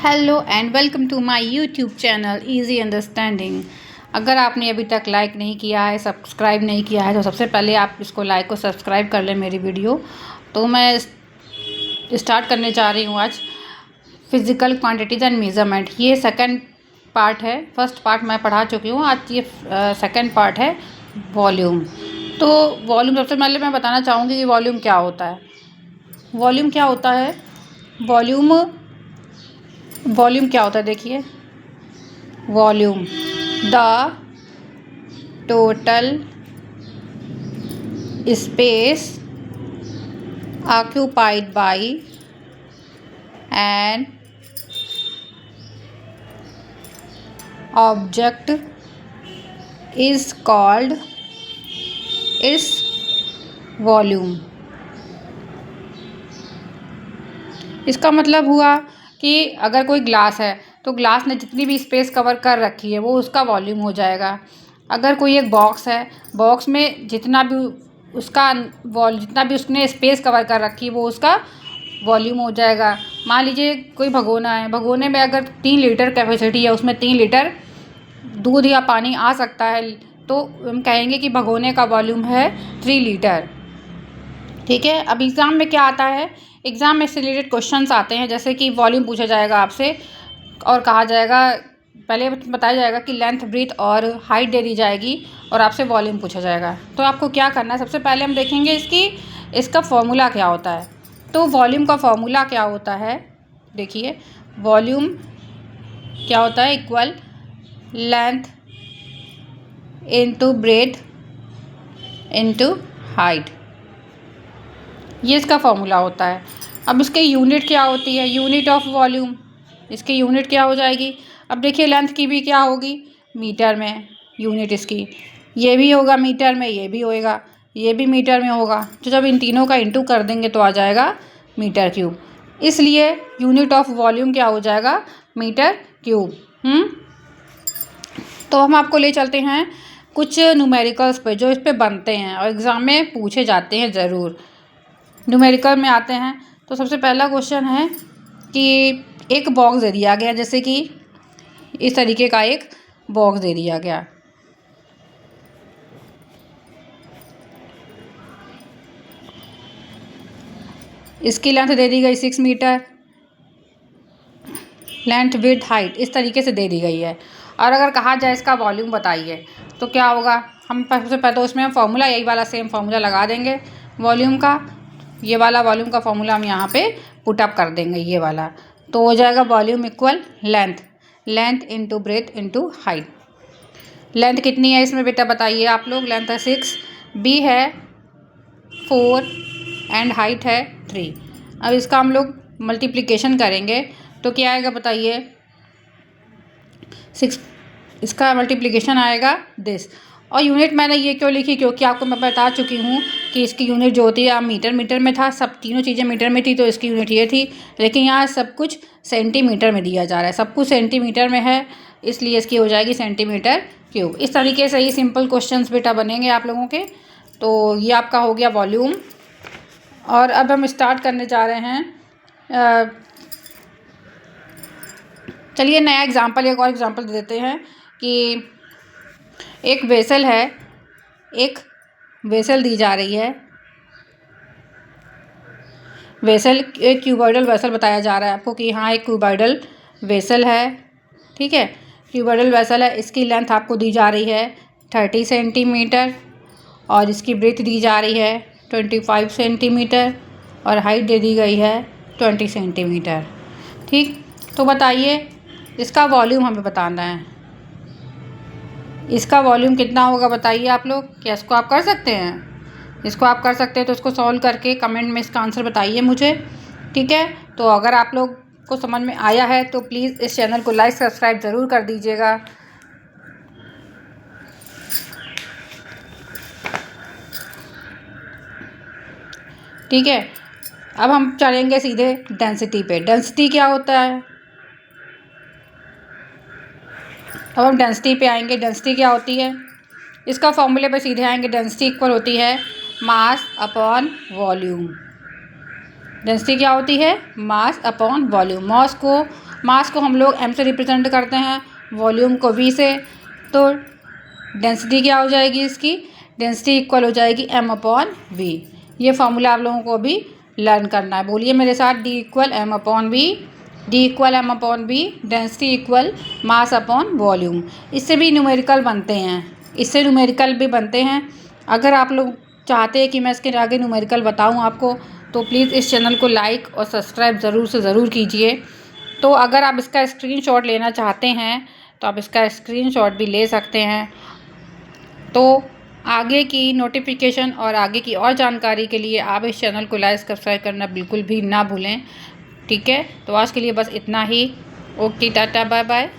Hello and welcome to my YouTube channel easy understanding. अगर आपने अभी तक लाइक नहीं किया है, सब्सक्राइब नहीं किया है, तो सबसे पहले आप इसको लाइक और सब्सक्राइब कर लें मेरी वीडियो। तो मैं स्टार्ट करने जा रही हूँ आज फिज़िकल क्वांटिटीज़ एंड मेज़रमेंट। ये सेकंड पार्ट है। फर्स्ट पार्ट मैं पढ़ा चुकी हूँ, आज ये सेकंड पार्ट है वॉल्यूम। तो वॉल्यूम सबसे पहले मैं बताना चाहूँगी कि वॉल्यूम क्या होता है। वॉल्यूम क्या होता है? वॉल्यूम क्या होता है, देखिए। Volume the total space occupied by an object is called its volume। इसका मतलब हुआ कि अगर कोई ग्लास है तो ग्लास ने जितनी भी स्पेस कवर कर रखी है वो उसका वॉल्यूम हो जाएगा। अगर कोई एक बॉक्स है, बॉक्स में जितना भी उसने स्पेस कवर कर रखी है वो उसका वॉल्यूम हो जाएगा। मान लीजिए कोई भगोना है, भगोने में अगर 3 लीटर कैपेसिटी है, उसमें 3 लीटर दूध या पानी आ सकता है, तो हम कहेंगे कि भगोने का वॉल्यूम है 3 लीटर। ठीक है। अब एग्ज़ाम में क्या आता है, एग्ज़ाम में से रिलेटेड क्वेश्चंस आते हैं, जैसे कि वॉल्यूम पूछा जाएगा आपसे और कहा जाएगा, पहले बताया जाएगा कि लेंथ, ब्रीथ और हाइट दे दी जाएगी और आपसे वॉल्यूम पूछा जाएगा। तो आपको क्या करना है, सबसे पहले हम देखेंगे इसका फॉर्मूला क्या होता है। तो वॉल्यूम का फॉर्मूला क्या होता है, देखिए। वॉल्यूम क्या होता है, equal length into breadth into height, ये इसका फॉर्मूला होता है। अब इसके यूनिट क्या होती है, यूनिट ऑफ वॉल्यूम, इसकी यूनिट क्या हो जाएगी। अब देखिए लेंथ की भी क्या होगी, मीटर में यूनिट इसकी, ये भी होगा मीटर में, ये भी होएगा, ये भी मीटर में होगा। तो जब इन तीनों का इंटू कर देंगे तो आ जाएगा मीटर क्यूब। इसलिए यूनिट ऑफ वॉल्यूम क्या हो जाएगा, मीटर क्यूब। तो हम आपको ले चलते हैं कुछ न्यूमेरिकल्स पे जो इस पे बनते हैं और एग्ज़ाम में पूछे जाते हैं ज़रूर। न्यूमेरिकल में आते हैं तो सबसे पहला क्वेश्चन है कि एक बॉक्स दे दिया गया, जैसे कि इस तरीके का एक बॉक्स दे दिया गया। इसकी लेंथ दे दी गई 6 मीटर, लेंथ विड्थ हाइट इस तरीके से दे दी गई है। और अगर कहा जाए इसका वॉल्यूम बताइए तो क्या होगा, हम सबसे पहले तो उसमें हम फॉर्मूला यही वाला सेम फॉर्मूला लगा देंगे वॉल्यूम का। ये वाला वॉल्यूम का फॉर्मूला हम यहाँ पे पुटअप कर देंगे, ये वाला। तो हो जाएगा volume equal length into breadth into height. Length कितनी है इसमें बेटा बताइए आप लोग, लेंथ है 6, बी है 4 एंड हाइट है 3। अब इसका हम लोग मल्टीप्लिकेशन करेंगे तो क्या आएगा बताइए, 6, इसका मल्टीप्लिकेशन आएगा दिस। और यूनिट मैंने ये क्यों लिखी, क्योंकि आपको मैं बता चुकी हूँ कि इसकी यूनिट जो होती है, आप मीटर में था, सब तीनों चीज़ें मीटर में थी तो इसकी यूनिट ये थी। लेकिन यहाँ सब कुछ सेंटीमीटर में दिया जा रहा है, सब कुछ सेंटीमीटर में है, इसलिए इसकी हो जाएगी सेंटीमीटर क्यूब। इस तरीके से ही सिंपल क्वेश्चंस बेटा बनेंगे आप लोगों के। तो ये आपका हो गया वॉल्यूम। और अब हम स्टार्ट करने जा रहे हैं, चलिए नया एग्जाम्पल, एक और एग्जाम्पल दे देते हैं कि एक वेसल है, एक वेसल दी जा रही है। वेसल एक क्यूबॉइडल वेसल बताया जा रहा है आपको कि हाँ एक क्यूबॉइडल वेसल है। ठीक है, क्यूबॉइडल वेसल है, इसकी लेंथ आपको दी जा रही है 30 सेंटीमीटर और इसकी ब्रेथ दी जा रही है 25 सेंटीमीटर और हाइट दे दी गई है 20 सेंटीमीटर। ठीक, तो बताइए इसका वॉल्यूम हमें बताना है। इसका वॉल्यूम कितना होगा बताइए आप लोग, क्या इसको आप कर सकते हैं? इसको आप कर सकते हैं तो इसको सॉल्व करके कमेंट में इसका आंसर बताइए मुझे। ठीक है, तो अगर आप लोग को समझ में आया है तो प्लीज़ इस चैनल को लाइक सब्सक्राइब ज़रूर कर दीजिएगा। ठीक है, अब हम चलेंगे सीधे डेंसिटी पे। डेंसिटी क्या होता है, अब हम डेंसिटी पे आएंगे। डेंसिटी क्या होती है, इसका फॉर्मूले पे सीधे आएंगे। डेंसिटी इक्वल होती है मास अपॉन वॉल्यूम। डेंसिटी क्या होती है, मास अपॉन वॉल्यूम। मास को हम लोग m से रिप्रेजेंट करते हैं, वॉल्यूम को v से। तो डेंसिटी क्या हो जाएगी इसकी? डेंसिटी इक्वल हो जाएगी m/v। ये फॉर्मूला आप लोगों को भी लर्न करना है। बोलिए मेरे साथ, D equal m/v, D equal m/v, density equal mass upon volume. इससे भी न्यूमेरिकल बनते हैं, इससे न्यूमेरिकल भी बनते हैं। अगर आप लोग चाहते हैं कि मैं इसके आगे न्यूमेरिकल बताऊं आपको, तो प्लीज़ इस चैनल को लाइक और सब्सक्राइब ज़रूर से ज़रूर कीजिए। तो अगर आप इसका स्क्रीनशॉट लेना चाहते हैं तो आप इसका स्क्रीनशॉट भी ले सकते हैं। तो आगे की नोटिफिकेशन और आगे की और जानकारी के लिए आप इस चैनल को लाइक सब्सक्राइब करना बिल्कुल भी ना भूलें। ठीक है, तो आज के लिए बस इतना ही। Okay, tata, bye bye.